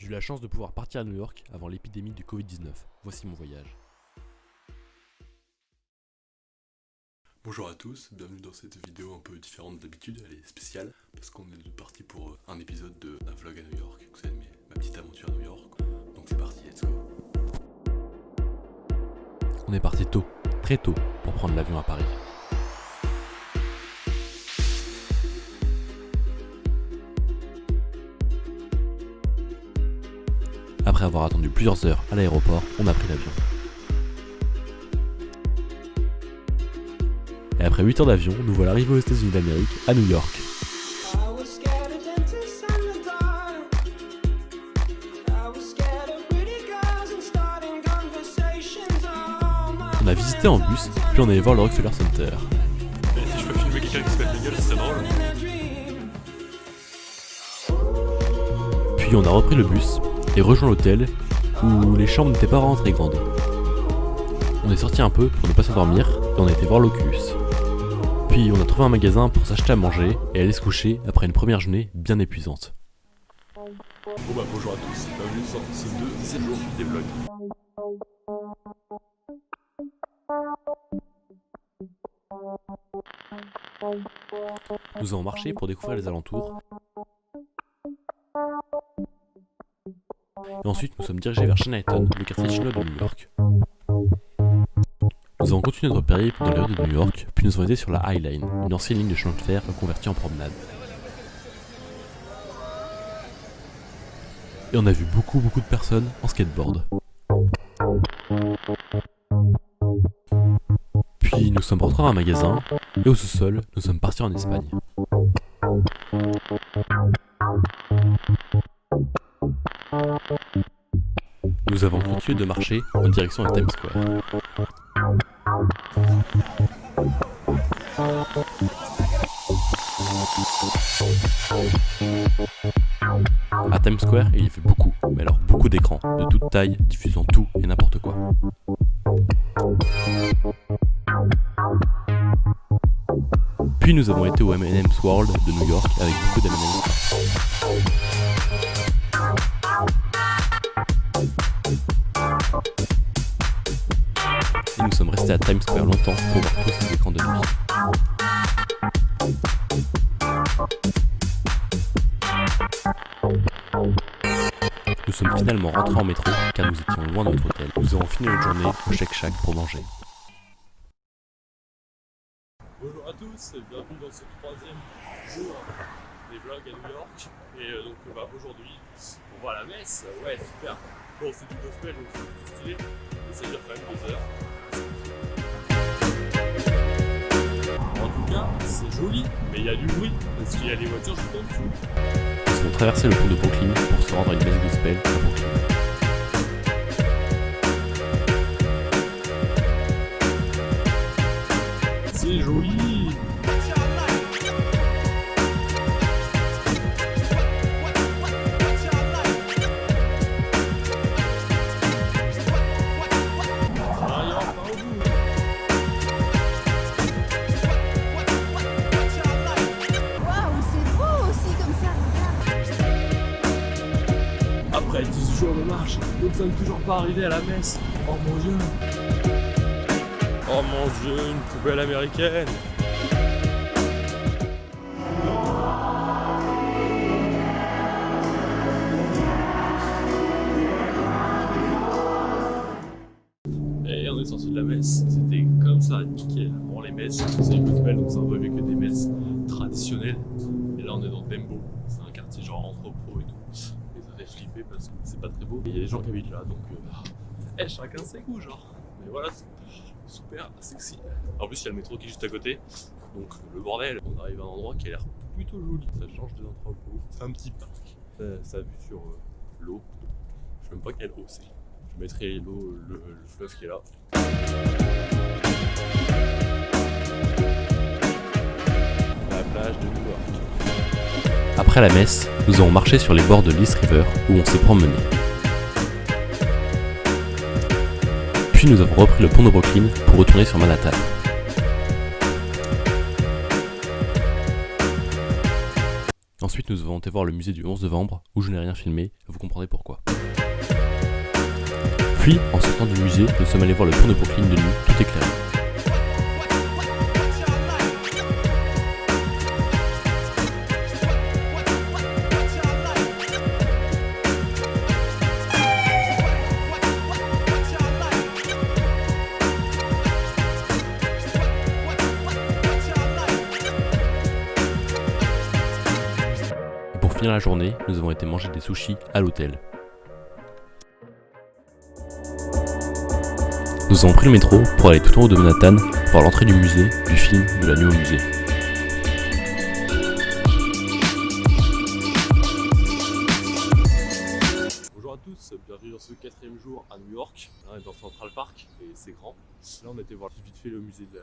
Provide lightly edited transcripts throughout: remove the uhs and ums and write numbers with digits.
J'ai eu la chance de pouvoir partir à New York avant l'épidémie du Covid-19. Voici mon voyage. Bonjour à tous, bienvenue dans cette vidéo un peu différente d'habitude, elle est spéciale parce qu'on est parti pour un épisode d'un vlog à New York. Vous savez, ma petite aventure à New York. Donc c'est parti, let's go. On est parti tôt, très tôt, pour prendre l'avion à Paris. Après avoir attendu plusieurs heures à l'aéroport, on a pris l'avion. Et après 8 heures d'avion, nous voilà arrivés aux États-Unis d'Amérique, à New York. On a visité en bus, puis on est allé voir le Rockefeller Center. Et si je peux filmer quelqu'un qui se pète la gueule, ce serait drôle. Puis on a repris le bus et rejoint l'hôtel où les chambres n'étaient pas vraiment très grandes. On est sorti un peu pour ne pas s'endormir et on a été voir l'Oculus. Puis on a trouvé un magasin pour s'acheter à manger et aller se coucher après une première journée bien épuisante. Bonjour à tous, bienvenue sur ce deuxième jour des vlogs. Nous avons marché pour découvrir les alentours. Et ensuite nous sommes dirigés vers Chinatown, le quartier chinois de New York. Nous avons continué notre périple dans les rues de New York, puis nous avons été sur la High Line, une ancienne ligne de chemin de fer reconvertie en promenade. Et on a vu beaucoup de personnes en skateboard. Puis nous sommes rentrés dans un magasin, et au sous-sol, nous sommes partis en Espagne. Nous avons continué de marcher en direction de Times Square. À Times Square, il y avait beaucoup d'écrans, de toute taille, diffusant tout et n'importe quoi. Puis nous avons été au M&M's World de New York avec beaucoup d'M&M's. Et nous sommes restés à Times Square longtemps pour voir tous ces écrans de nuit. Nous sommes finalement rentrés en métro car nous étions loin de notre hôtel. Nous avons fini notre journée au Shake Shack pour manger. Bonjour à tous, bienvenue dans ce troisième jour des vlogs à New York. Et aujourd'hui, on va à la messe. Ouais, super. Bon, c'est du gospel, donc c'est tout stylé. Et ça dure quand même 2 heures. En tout cas, c'est joli, mais il y a du bruit parce qu'il y a des voitures juste en dessous. Nous avons traversé le pont de Brooklyn pour se rendre à une messe gospel à Brooklyn. C'est joli. Après 10 jours de marche, nous ne sommes toujours pas arrivés à la messe. Oh mon dieu. Oh mon dieu, une poubelle américaine. Et on est sorti de la messe, c'était comme ça, nickel. Bon, les messes, c'est gospel, donc c'est un peu mieux que des messes traditionnelles. Et là on est dans Bembo, c'est un quartier genre entrepôt et tout. Et ça fait flipper parce que c'est pas très beau. Et il y a des gens qui habitent là, donc chacun ses goûts genre. Mais voilà, c'est super sexy. En plus il y a le métro qui est juste à côté, donc le bordel. On arrive à un endroit qui a l'air plutôt joli, ça change des entrepôts. C'est un petit parc, ça a vue sur l'eau. Je sais même pas quelle eau c'est. Je mettrai l'eau, le fleuve qui est là. La plage de New York. Après la messe, nous avons marché sur les bords de l'East River où on s'est promené. Puis nous avons repris le pont de Brooklyn pour retourner sur Manhattan. Ensuite, nous avons été voir le musée du 11 novembre où je n'ai rien filmé. vous comprendrez pourquoi. Puis, en sortant du musée, nous sommes allés voir le pont de Brooklyn de nuit, tout éclairé. Et pour finir la journée, nous avons été manger des sushis à l'hôtel. Nous avons pris le métro pour aller tout en haut de Manhattan, voir l'entrée du musée, du film, de la nuit au musée. Bonjour à tous, bienvenue dans ce 4e jour à New York. Là, on est dans Central Park et c'est grand. Là on était voir vite fait le musée de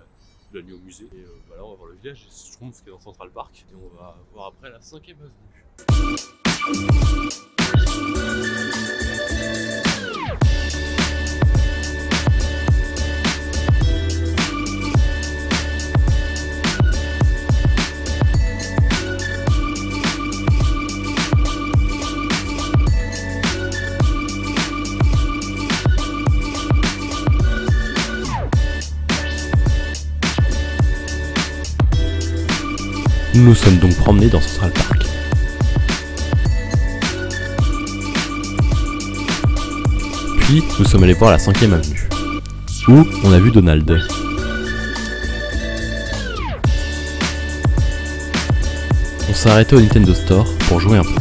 la nuit au musée. Et là on va voir le village Schtroumpf qui est dans Central Park. Et on va voir après la 5e avenue. Nous nous sommes donc promenés dans Central Park. Puis nous sommes allés voir la 5e avenue, où on a vu Donald. On s'est arrêté au Nintendo Store pour jouer un peu.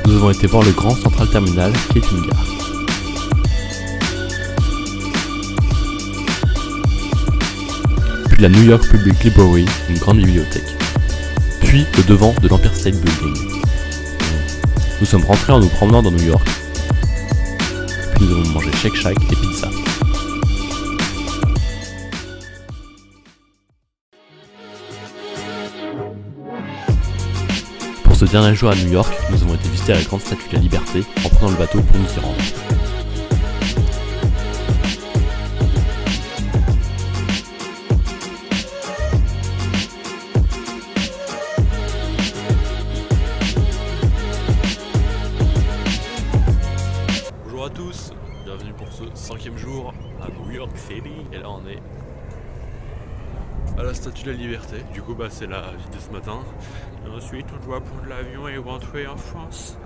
Nous avons été voir le Grand Central Terminal qui est une gare. Puis la New York Public Library, une grande bibliothèque. Puis le devant de l'Empire State Building. Nous sommes rentrés en nous promenant dans New York. Puis nous avons mangé Shake Shack et pizza. Pour ce dernier jour à New York, nous avons été visiter la grande statue de la Liberté en prenant le bateau pour nous y rendre. Bonjour à tous, bienvenue pour ce 5e jour à New York City. Et là on est à la Statue de la Liberté. Du coup c'est la vie de ce matin. Et ensuite on doit prendre l'avion et rentrer en France.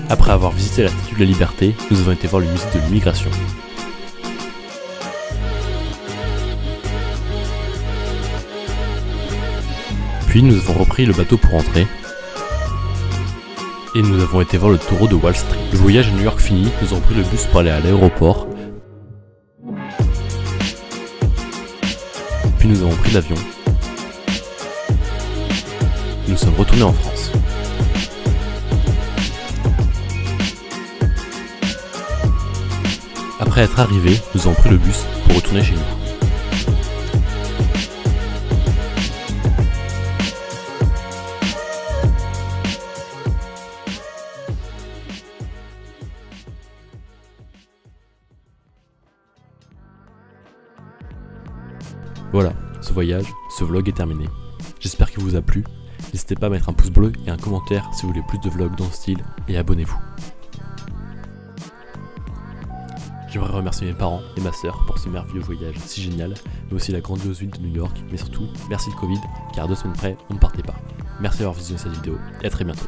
Après avoir visité la Statue de la Liberté, nous avons été voir le musée de l'immigration. Puis nous avons repris le bateau pour rentrer. Et nous avons été voir le taureau de Wall Street. Le voyage à New York fini, nous avons pris le bus pour aller à l'aéroport. Puis nous avons pris l'avion. Nous sommes retournés en France. Après être arrivés, nous avons pris le bus pour retourner chez nous. Voilà, ce voyage, ce vlog est terminé. J'espère qu'il vous a plu. N'hésitez pas à mettre un pouce bleu et un commentaire si vous voulez plus de vlogs dans ce style, et abonnez-vous. J'aimerais remercier mes parents et ma sœur pour ce merveilleux voyage si génial, mais aussi la grandiose ville de New York, mais surtout, merci le Covid, car 2 semaines près, on ne partait pas. Merci d'avoir visionné cette vidéo, et à très bientôt.